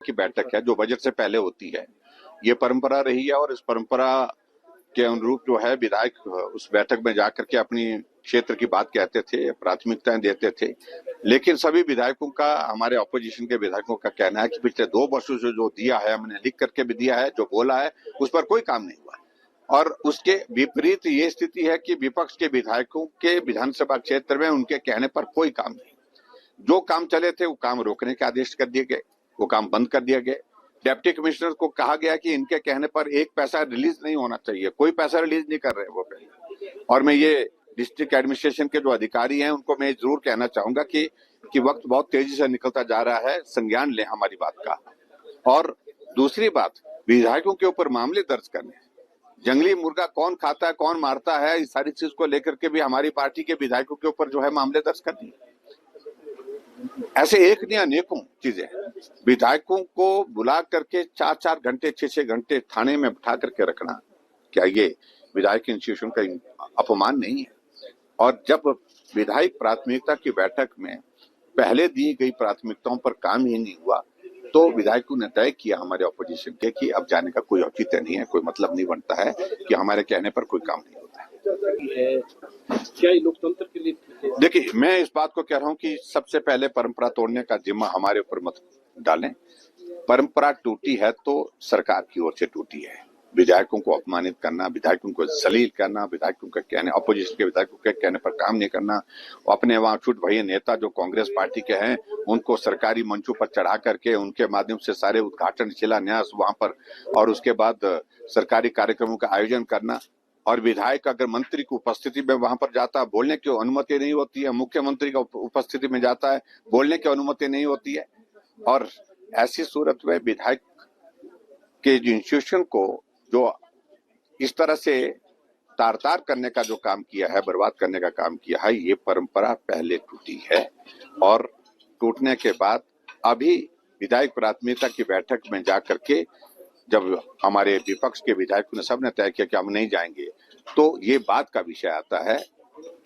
की बैठक है जो बजट से पहले होती है। ये परंपरा रही है और इस परंपरा के अनुरूप जो है विधायक उस बैठक में जाकर के अपनी क्षेत्र की बात कहते थे, प्राथमिकताएं देते थे। लेकिन सभी विधायकों का, हमारे ऑपोजिशन के विधायकों का कहना है कि पिछले 2 वर्षों से जो दिया है, हमने लिख करके भी दिया है, जो बोला है उस पर कोई काम नहीं हुआ। और उसके विपरीत ये स्थिति है कि विपक्ष के विधायकों के विधानसभा क्षेत्र में उनके कहने पर कोई काम नहीं। जो काम चले थे वो काम रोकने के आदेश कर दिए गए, वो काम बंद कर दिया गया। डिप्टी कमिश्नर को कहा गया कि इनके कहने पर एक पैसा रिलीज नहीं होना चाहिए, कोई पैसा रिलीज नहीं कर रहे वो पहले। और मैं ये डिस्ट्रिक्ट एडमिनिस्ट्रेशन के जो अधिकारी हैं उनको मैं जरूर कहना चाहूंगा कि वक्त बहुत तेजी से निकलता जा रहा है, संज्ञान लें हमारी बात का। और दूसरी बात, विधायकों के ऊपर मामले दर्ज करने, जंगली मुर्गा कौन खाता है, कौन मारता है, इस सारी चीज को लेकर के भी हमारी पार्टी के विधायकों के ऊपर जो है मामले दर्ज कर दिए। ऐसे एक नहीं अनेकों चीजें। विधायकों को बुला करके 4-4 घंटे 6-6 घंटे थाने में बिठा करके रखना, क्या ये विधायक इंस्टीट्यूशन का अपमान नहीं है? और जब विधायक प्राथमिकता की बैठक में पहले दी गई प्राथमिकताओं पर काम ही नहीं हुआ तो विधायकों ने तय किया हमारे ऑपोजिशन के कि अब जाने का कोई औचित्य नहीं है, कोई मतलब नहीं बनता है कि हमारे कहने पर कोई काम नहीं होता है। क्या ये लोकतंत्र के लिए? देखिए, मैं इस बात को कह रहा हूं कि सबसे पहले परंपरा तोड़ने का जिम्मा हमारे ऊपर मत डालें। परंपरा टूटी है तो सरकार की ओर से टूटी है। विधायकों को अपमानित करना, विधायकों को जलील करना, विधायकों के कहने, अपोजिशन के विधायकों के कहने पर काम नहीं करना, अपने वहां छूट भैया नेता जो कांग्रेस पार्टी के हैं उनको सरकारी मंचों पर चढ़ा करके उनके माध्यम से सारे उद्घाटन, शिलान्यास वहां पर और उसके बाद सरकारी कार्यक्रमों का आयोजन करना। और विधायक अगर मंत्री की उपस्थिति में वहां पर जाता है, बोलने की अनुमति नहीं होती है, मुख्यमंत्री का उपस्थिति में जाता है, बोलने की अनुमति नहीं होती है। और ऐसी सूरत में विधायक के इंस्टीट्यूशन को जो इस तरह से तार-तार करने का जो काम किया है, बर्बाद करने का काम किया है, ये परंपरा पहले टूटी है। और टूटने के बाद अभी विधायक प्राथमिकता की बैठक में जाकर के जब हमारे विपक्ष के विधायकों ने सबने तय किया कि हम नहीं जाएंगे, तो ये बात का विषय आता है,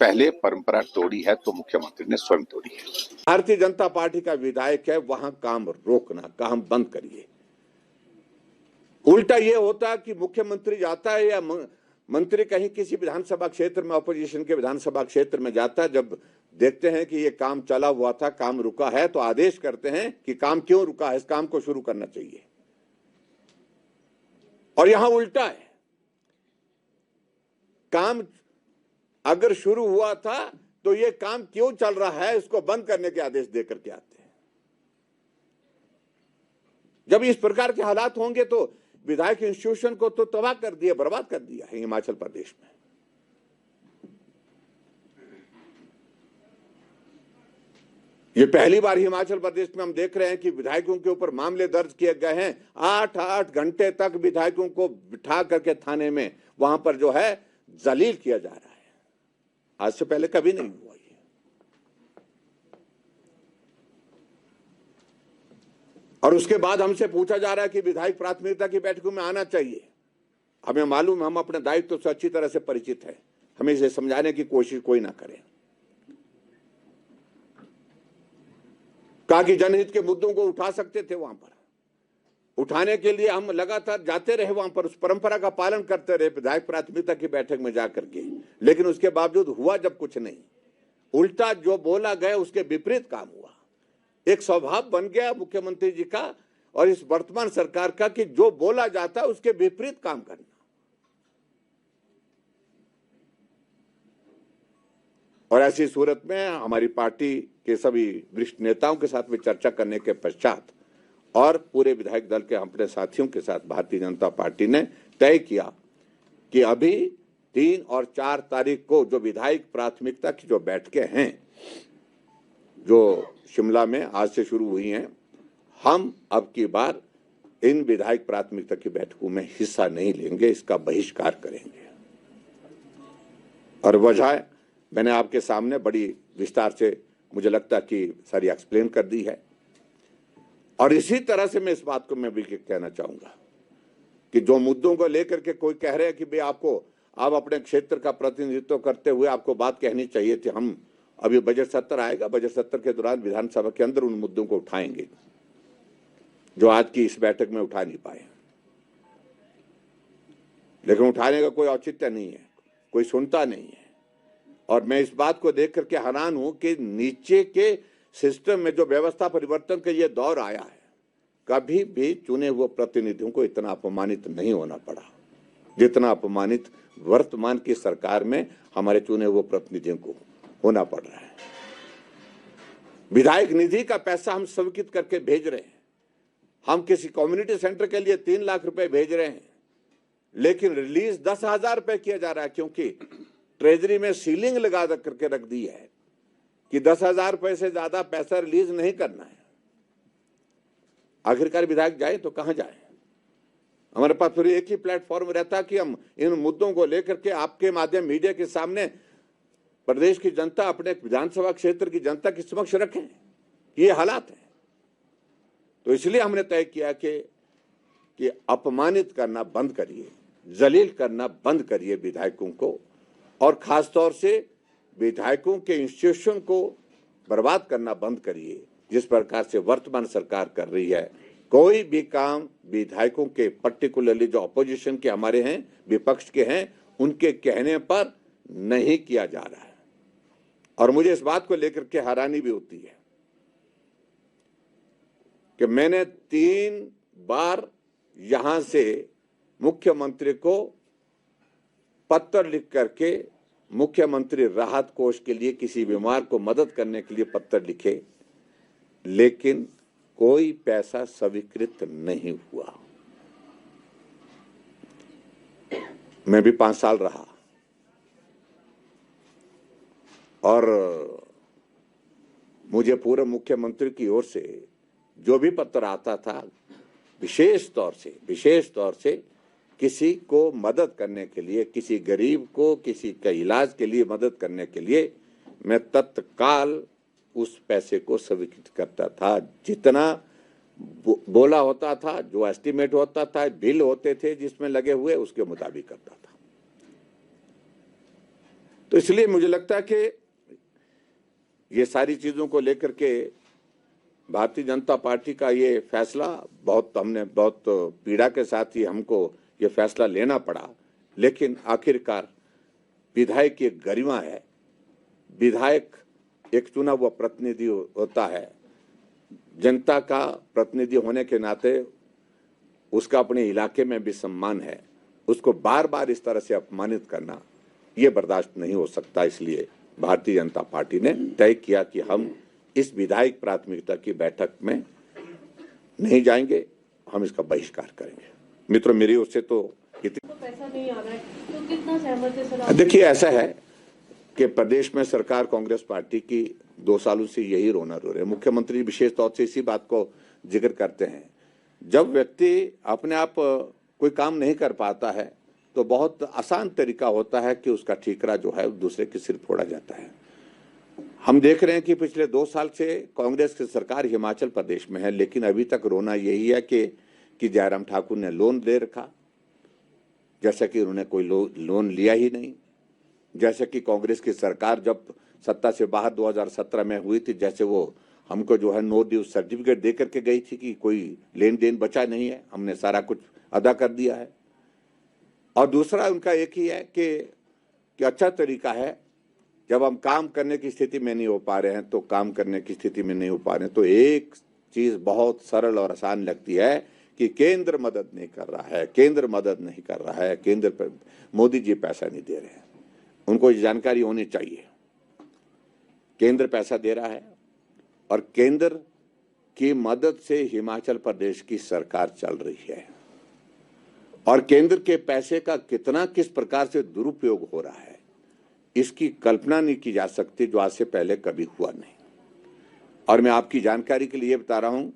पहले परंपरा तोड़ी है तो मुख्यमंत्री ने स्वयं तोड़ी है। भारतीय जनता पार्टी का विधायक है, वहां काम रोकना, काम बंद करिए। उल्टा ये होता कि मुख्यमंत्री जाता है या मंत्री कहीं किसी विधानसभा क्षेत्र में, अपोजिशन के विधानसभा क्षेत्र में जाता है, जब देखते हैं कि ये काम चला हुआ था, काम रुका है, तो आदेश करते हैं कि काम क्यों रुका है, इस काम को शुरू करना चाहिए। और यहां उल्टा है, काम अगर शुरू हुआ था तो ये काम क्यों चल रहा है, इसको बंद करने के आदेश देकर के आते हैं। जब इस प्रकार के हालात होंगे तो विधायक इंस्टीट्यूशन को तो तबाह कर दिया, बर्बाद कर दिया है हिमाचल प्रदेश में। ये पहली बार हिमाचल प्रदेश में हम देख रहे हैं कि विधायकों के ऊपर मामले दर्ज किए गए हैं। 8-8 घंटे तक विधायकों को बिठा करके थाने में वहां पर जो है जलील किया जा रहा है। आज से पहले कभी नहीं हुआ ये। और उसके बाद हमसे पूछा जा रहा है कि विधायक प्राथमिकता की बैठकों में आना चाहिए। हमें मालूम है, हम अपने दायित्व से अच्छी तरह से परिचित है, हमें इसे समझाने की कोशिश कोई ना करे। कहा कि जनहित के मुद्दों को उठा सकते थे, वहां पर उठाने के लिए हम लगातार जाते रहे, वहां पर उस परंपरा का पालन करते रहे, विधायक प्राथमिकता की बैठक में जाकर के। लेकिन उसके बावजूद हुआ जब कुछ नहीं, उल्टा जो बोला गया उसके विपरीत काम हुआ। एक स्वभाव बन गया मुख्यमंत्री जी का और इस वर्तमान सरकार का कि जो बोला जाता है उसके विपरीत काम करना। और ऐसी सूरत में हमारी पार्टी के सभी वरिष्ठ नेताओं के साथ में चर्चा करने के पश्चात और पूरे विधायक दल के अपने साथियों के साथ भारतीय जनता पार्टी ने तय किया कि अभी 3 और 4 तारीख को जो विधायक प्राथमिकता की जो बैठकें हैं, जो शिमला में आज से शुरू हुई हैं, हम अब की बार इन विधायक प्राथमिकता की बैठकों में हिस्सा नहीं लेंगे, इसका बहिष्कार करेंगे। और वजह मैंने आपके सामने बड़ी विस्तार से मुझे लगता कि सारी एक्सप्लेन कर दी है। और इसी तरह से मैं इस बात को मैं भी कहना चाहूंगा कि जो मुद्दों को लेकर के कोई कह रहे हैं कि भाई आप अपने क्षेत्र का प्रतिनिधित्व करते हुए आपको बात कहनी चाहिए थी, हम अभी बजट सत्र आएगा, बजट सत्र के दौरान विधानसभा के अंदर उन मुद्दों को उठाएंगे। जो आज की इस बैठक में उठा नहीं पाए। लेकिन उठाने का कोई औचित्य नहीं है, कोई सुनता नहीं है। और मैं इस बात को देख करके हैरान हूं कि नीचे के सिस्टम में जो व्यवस्था परिवर्तन का ये दौर आया है, कभी भी चुने हुए प्रतिनिधियों को इतना अपमानित नहीं होना पड़ा जितना अपमानित वर्तमान की सरकार में हमारे चुने हुए प्रतिनिधियों को होना पड़ रहा है। विधायक निधि का पैसा हम स्वीकृत करके भेज रहे हैं, हम किसी कम्युनिटी सेंटर के लिए 3 लाख रुपए भेज रहे हैं, लेकिन रिलीज 10,000 रुपए किया जा रहा है, क्योंकि ट्रेजरी में सीलिंग लगा करके रख दी है कि 10,000 रुपए से ज्यादा पैसा रिलीज नहीं करना है। आखिरकार विधायक जाए तो कहां जाए? हमारे पास फिर एक ही प्लेटफॉर्म रहता कि हम इन मुद्दों को लेकर के आपके माध्यम मीडिया के सामने प्रदेश की जनता, अपने विधानसभा क्षेत्र की जनता के समक्ष रखें। ये हालात है। तो इसलिए हमने तय किया कि अपमानित करना बंद करिए, जलील करना बंद करिए विधायकों को, और खासतौर से विधायकों के इंस्टीट्यूशन को बर्बाद करना बंद करिए जिस प्रकार से वर्तमान सरकार कर रही है। कोई भी काम विधायकों के, पर्टिकुलरली जो अपोजिशन के हमारे हैं, विपक्ष के हैं, उनके कहने पर नहीं किया जा रहा है। और मुझे इस बात को लेकर के हैरानी भी होती है कि मैंने 3 बार यहां से मुख्यमंत्री को पत्र लिख करके मुख्यमंत्री राहत कोष के लिए किसी बीमार को मदद करने के लिए पत्र लिखे, लेकिन कोई पैसा स्वीकृत नहीं हुआ। मैं भी 5 साल रहा और मुझे पूर्व मुख्यमंत्री की ओर से जो भी पत्र आता था, विशेष तौर से किसी को मदद करने के लिए, किसी गरीब को किसी का इलाज के लिए मदद करने के लिए, मैं तत्काल उस पैसे को स्वीकृत करता था। जितना बोला होता था, जो एस्टिमेट होता था, बिल होते थे जिसमें लगे हुए, उसके मुताबिक करता था। तो इसलिए मुझे लगता है कि ये सारी चीजों को लेकर के भारतीय जनता पार्टी का ये फैसला हमने बहुत पीड़ा के साथ ही हमको ये फैसला लेना पड़ा। लेकिन आखिरकार विधायक की गरिमा है, विधायक एक चुना हुआ प्रतिनिधि होता है, जनता का प्रतिनिधि होने के नाते उसका अपने इलाके में भी सम्मान है। उसको बार बार इस तरह से अपमानित करना ये बर्दाश्त नहीं हो सकता। इसलिए भारतीय जनता पार्टी ने तय किया कि हम इस विधायक प्राथमिकता की बैठक में नहीं जाएंगे, हम इसका बहिष्कार करेंगे। मित्रों, मेरी ओर से तो पैसा नहीं आ रहा है, तो कितना सहमत है सर? देखिए, ऐसा है कि प्रदेश में सरकार कांग्रेस पार्टी की 2 सालों से यही रोना रो रहे हैं। मुख्यमंत्री विशेष तौर से इसी बात को जिक्र करते हैं। जब व्यक्ति अपने आप कोई काम नहीं कर पाता है तो बहुत आसान तरीका होता है कि उसका ठीकरा जो है दूसरे के सिर फोड़ा जाता है। हम देख रहे हैं कि पिछले 2 साल से कांग्रेस की सरकार हिमाचल प्रदेश में है, लेकिन अभी तक रोना यही है कि जयराम ठाकुर ने लोन दे रखा, जैसा कि उन्होंने कोई लोन लिया ही नहीं। जैसे कि कांग्रेस की सरकार जब सत्ता से बाहर 2017 में हुई थी, जैसे वो हमको जो है नो ड्यूज सर्टिफिकेट दे करके गई थी कि कोई लेन देन बचा नहीं है, हमने सारा कुछ अदा कर दिया है। और दूसरा उनका एक ही है कि अच्छा तरीका है, जब हम काम करने की स्थिति में नहीं हो पा रहे हैं तो काम करने की स्थिति में नहीं हो पा रहे हैं तो एक चीज बहुत सरल और आसान लगती है कि केंद्र मदद नहीं कर रहा है, केंद्र मदद नहीं कर रहा है, केंद्र पर मोदी जी पैसा नहीं दे रहे हैं। उनको ये जानकारी होनी चाहिए, केंद्र पैसा दे रहा है और केंद्र की मदद से हिमाचल प्रदेश की सरकार चल रही है। और केंद्र के पैसे का कितना किस प्रकार से दुरुपयोग हो रहा है इसकी कल्पना नहीं की जा सकती, जो आज से पहले कभी हुआ नहीं। और मैं आपकी जानकारी के लिए बता रहा हूं,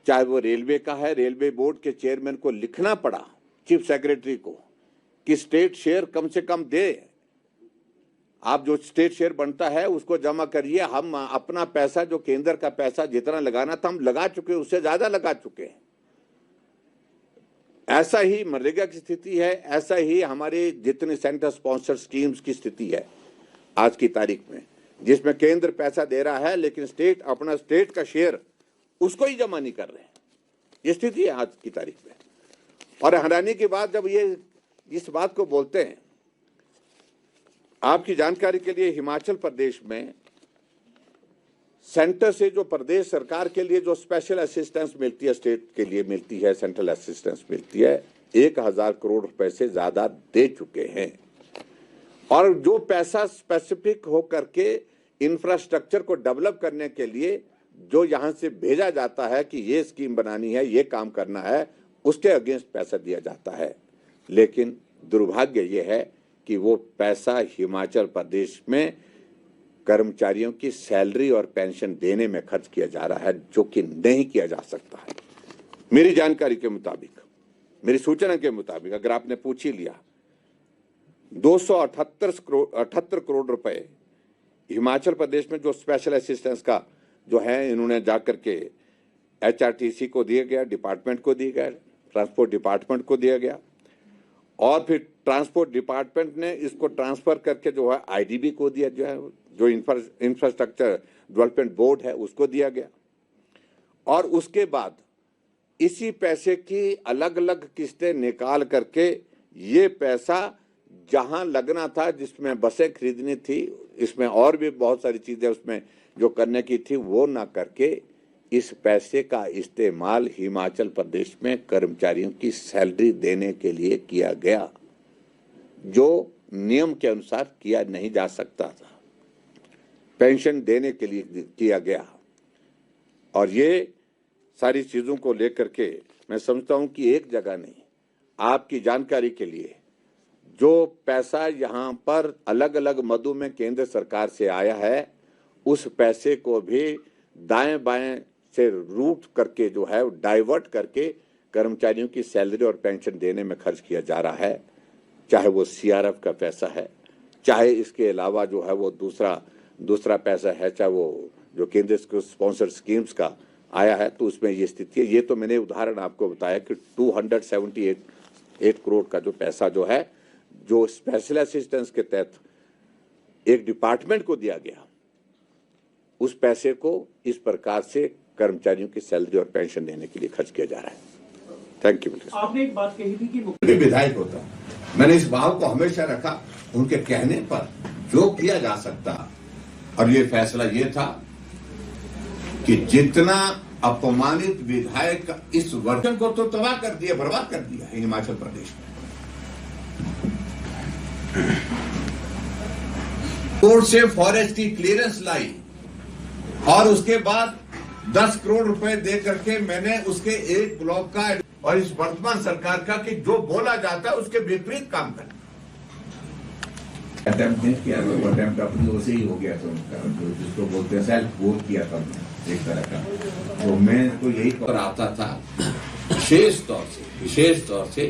चाहे वो रेलवे का है, रेलवे बोर्ड के चेयरमैन को लिखना पड़ा चीफ सेक्रेटरी को कि स्टेट शेयर कम से कम दे, आप जो स्टेट शेयर बनता है उसको जमा करिए। हम अपना पैसा, जो केंद्र का पैसा जितना लगाना था हम लगा चुके, उससे ज्यादा लगा चुके हैं। ऐसा ही मनरेगा की स्थिति है, ऐसा ही हमारे जितने सेंटर स्पॉन्सर स्कीम्स की स्थिति है आज की तारीख में, जिसमें केंद्र पैसा दे रहा है लेकिन स्टेट अपना स्टेट का शेयर उसको ही जमा नहीं कर रहे हैं। ये स्थिति है आज की तारीख में। और हैरानी की बात, जब ये इस बात को बोलते हैं, आपकी जानकारी के लिए हिमाचल प्रदेश में सेंटर से जो प्रदेश सरकार के लिए जो स्पेशल असिस्टेंस मिलती है, स्टेट के लिए मिलती है, सेंट्रल असिस्टेंस मिलती है, 1000 करोड़ रुपए से ज्यादा दे चुके हैं। और जो पैसा स्पेसिफिक होकर के इंफ्रास्ट्रक्चर को डेवलप करने के लिए जो यहां से भेजा जाता है कि ये स्कीम बनानी है, ये काम करना है, उसके अगेंस्ट पैसा दिया जाता है। लेकिन दुर्भाग्य ये है कि वो पैसा हिमाचल प्रदेश में कर्मचारियों की सैलरी और पेंशन देने में खर्च किया जा रहा है, जो कि नहीं किया जा सकता है। मेरी जानकारी के मुताबिक, मेरी सूचना के मुताबिक, अगर आपने पूछ ही लिया, 278 करोड़ रुपए हिमाचल प्रदेश में जो स्पेशल असिस्टेंस का जो है, इन्होंने जाकर के HRTC को दिया गया, डिपार्टमेंट को दिया गया, ट्रांसपोर्ट डिपार्टमेंट को दिया गया, और फिर ट्रांसपोर्ट डिपार्टमेंट ने इसको ट्रांसफर करके जो है IDB को दिया, जो है जो इंफ्रास्ट्रक्चर डेवलपमेंट बोर्ड है उसको दिया गया। और उसके बाद इसी पैसे की अलग अलग किस्तें निकाल करके ये पैसा जहां लगना था, जिसमें बसें खरीदनी थी, इसमें और भी बहुत सारी चीजें उसमें जो करने की थी, वो ना करके इस पैसे का इस्तेमाल हिमाचल प्रदेश में कर्मचारियों की सैलरी देने के लिए किया गया, जो नियम के अनुसार किया नहीं जा सकता था। पेंशन देने के लिए किया गया। और ये सारी चीजों को लेकर के मैं समझता हूं कि एक जगह नहीं, आपकी जानकारी के लिए, जो पैसा यहां पर अलग अलग मदों में केंद्र सरकार से आया है, उस पैसे को भी दाएं बाएं से रूट करके जो है डाइवर्ट करके कर्मचारियों की सैलरी और पेंशन देने में खर्च किया जा रहा है। चाहे वो CRF का पैसा है, चाहे इसके अलावा जो है वो दूसरा पैसा है, चाहे वो जो केंद्र स्पॉन्सर स्कीम्स का आया है, तो उसमें ये स्थिति है। ये तो मैंने उदाहरण आपको बताया कि 278 करोड़ का जो पैसा जो है, जो स्पेशल असिस्टेंस के तहत एक डिपार्टमेंट को दिया गया, उस पैसे को इस प्रकार से कर्मचारियों की सैलरी और पेंशन देने के लिए खर्च किया जा रहा है। Thank you. आपने एक बात कही थी कि विधायक होता, मैंने इस भाव को हमेशा रखा, उनके कहने पर जो किया जा सकता, और ये फैसला ये था कि जितना अपमानित विधायक इस वर्जन को तो तबाह कर दिया, बर्बाद कर दिया है हिमाचल प्रदेश में। कोर्ट से फॉरेस्ट की क्लियरेंस लाई और उसके बाद 10 करोड़ रुपए दे करके मैंने उसके एक ब्लॉक का, और इस वर्तमान सरकार का, कि जो बोला जाता है उसके विपरीत काम करना। अटेम्प्ट नहीं किया, तो अटेम्प्ट अपनी ओर से ही हो गया था उनका, तो जिसको बोलते हैं सेल्फ वोट किया था एक तरह का। तो मैं तो यही पर आता था विशेष तौर से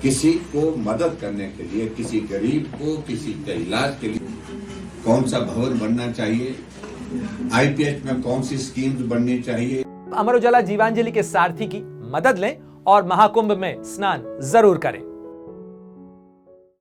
किसी को मदद करने के लिए, किसी गरीब को, किसी के इलाज के लिए कौन सा भवन बनना चाहिए, IPH में कौन सी स्कीम्स बननी चाहिए। अमर उजाला जीवांजलि के सारथी की मदद लें और महाकुंभ में स्नान जरूर करें।